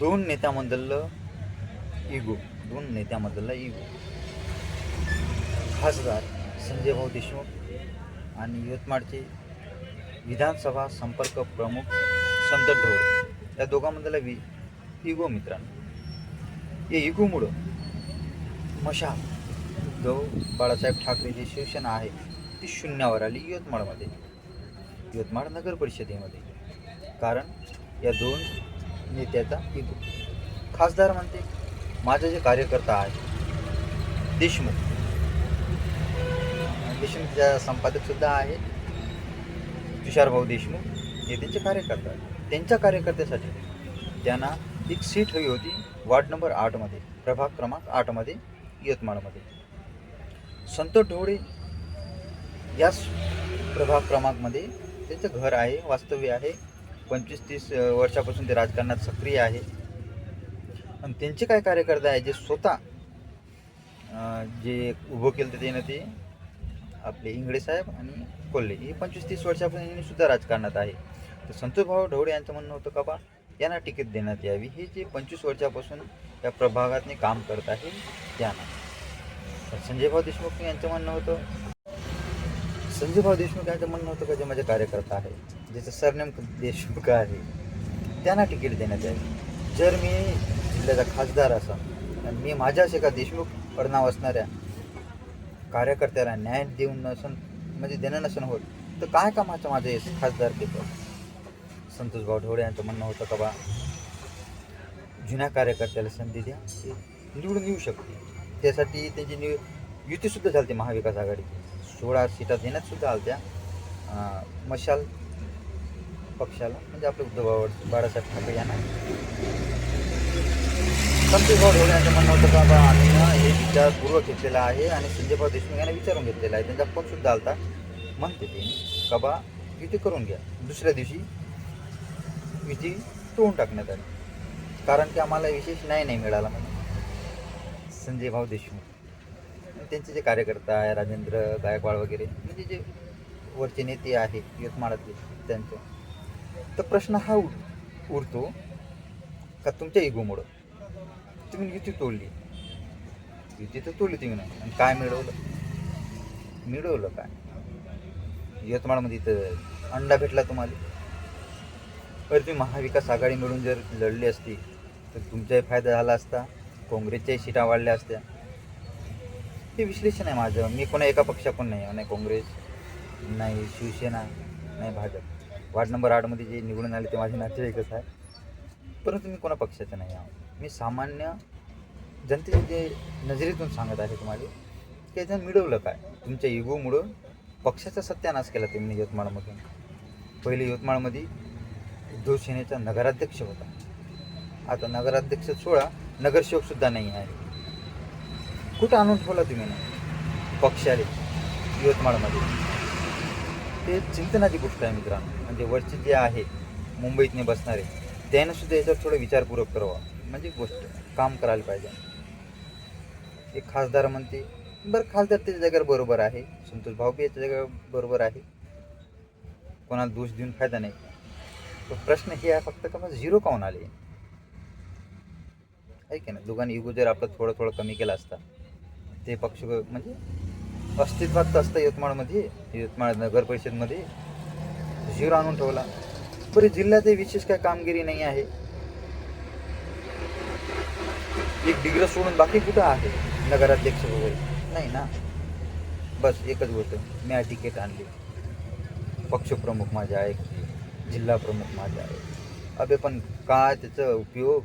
दोन नेत्यामधलं इगो दोन नेत्यामधला इगो खासदार संजय भाऊ देशमुख आणि यवतमाळचे विधानसभा संपर्क प्रमुख संत ढोळे या दोघांमधला इगो मित्रांनो, या इगोमुळं मशाल जो बाळासाहेब ठाकरेची शिवसेना आहे ती शून्यावर आली यवतमाळमध्ये, यवतमाळ नगर परिषदेमध्ये. कारण या दोन नेत्याचा इगो. खासदार म्हणते माझे जे कार्यकर्ता आहे देशमुख देशमुखच्या संपादकसुद्धा आहे तुषारभाऊ देशमुख, हे त्यांचे कार्यकर्ते आहेत. त्यांच्या कार्यकर्त्यासाठी त्यांना एक सीट हवी होती वार्ड नंबर 8मध्ये, प्रभाग क्रमांक 8मध्ये यवतमाळमध्ये. संत ढोळे याच प्रभाग क्रमांकमध्ये त्यांचं घर आहे, वास्तव्य आहे. 25-30 वर्षापासून ते राजकारणात सक्रिय आहे. आणि त्यांचे काय कार्यकर्ते आहे जे स्वतः जे उभं केलं त्यानं ते आपले इंगळे साहेब आणि कोल्हे, हे 25-30 वर्षापासून सुद्धा राजकारणात आहे. तर संतोषभाऊ ढोळे यांचं म्हणणं होतं का बा यांना तिकीट देण्यात यावी, हे जे 25 वर्षापासून या प्रभागातने काम करत आहे त्यांना. तर संजयभाऊ देशमुख यांचं म्हणणं होतं का जे माझे कार्यकर्ता आहे ज्याचं सरनेम देशमुख आहे त्यांना तिकीट देण्यात यावी. जर मी जिल्ह्याचा खासदार असा आणि मी माझ्या असे का देशमुख पडनाव असणाऱ्या कार्यकर्त्याला न्याय देऊन देणं नसन होत तर काय कामाचं माझे खासदार केलं. संतोषभाऊ ढोळे यांचं म्हणणं होतं का बा जुन्या कार्यकर्त्याला संधी द्या, ते निवडून येऊ शकते. त्यासाठी त्यांची युतीसुद्धा झाली महाविकास आघाडीची. 16 सीटा देण्यात सुद्धा आल्या त्या मशाल पक्षाला, म्हणजे आपले उद्धव बाळासाहेब ठाकरे यांना. संतोषभाऊ ढोळे यांचं म्हणणं होतं का बा आम्ही हे विचारपूर्वक घेतलेला आहे आणि संजयभाऊ देशमुख यांना विचारून घेतलेला आहे. त्यांचा फोन सुद्धा आलता, म्हणते ते का बा युती करून घ्या. दुसऱ्या दिवशी युती तोडून टाकण्यात आली, कारण की आम्हाला विशेष न्याय नाही मिळाला म्हणून. संजयभाऊ देशमुख त्यांचे जे कार्यकर्ता आहे राजेंद्र गायकवाड वगैरे, म्हणजे जे वरचे नेते आहे यवतमाळातले त्यांचं. तर प्रश्न हा उरतो का तुमच्या इगोमुळं तुम्ही युती तोडली. युती तर तोडली तुम्ही नाही, आणि काय मिळवलं काय. यवतमाळमध्ये तर अंडा भेटला तुम्हाला. तर तुम्ही महाविकास आघाडी मिळून जर लढली असती तर तुमचाही फायदा झाला असता, काँग्रेसच्याही सीटा वाढल्या असत्या. हे विश्लेषण आहे माझं. मी कोणा एका पक्षापण नाही, नाही काँग्रेस, नाही शिवसेना, नाही भाजप. वार्ड नंबर 8मध्ये जे निवडून आले ते माझे नातेवाईकच आहे, परंतु मी कोणा पक्षाचं नाही आहे. मी सामान्य जनतेचे जे नजरेतून सांगत आहे तुम्हाला की याच्यानं मिळवलं काय. तुमच्या इगोमुळं पक्षाचा सत्यानाश केला तुम्ही यवतमाळमधून. पहिले यवतमाळमध्ये उद्धव सेनेचा नगराध्यक्ष होता, आता नगराध्यक्ष सोडा नगरसेवकसुद्धा नाही आहे. कुठं आणून ठेवला तुम्ही ना पक्षाले यवतमाळमध्ये. ते चिंतनाची गोष्ट आहे मित्रांनो. म्हणजे वरचे जे आहे मुंबईतने बसणारे त्यानं सुद्धा याच्यावर थोडं विचारपूर्वक करावा, म्हणजे गोष्ट काम करायला पाहिजे. एक खासदार म्हणते बरं, खासदार त्याच्या जागेवर बरोबर आहे, संतोष भाऊ बी याच्या जागेवर बरोबर आहे, कोणाला दोष देऊन फायदा नाही. तो प्रश्न हे आहे फक्त का मग 0 काऊन आले आहे की नाही. दोघांनी इगो जर आपलं थोडं कमी केला असता ते पक्ष म्हणजे अस्तित्वात असतं यवतमाळमध्ये, यवतमाळ नगर परिषदमध्ये 0 आणून ठेवला. बरं, जिल्ह्यात विशेष काय कामगिरी नाही आहे. एक डिग्री सोडून बाकी कुठं आहे नगराध्यक्ष वगैरे नाही ना. बस एकच गोष्ट, मी तिकीट आणली, पक्षप्रमुख माझे आहे, जिल्हा प्रमुख माझे आहे. अबे पण काय त्याचा उपयोग.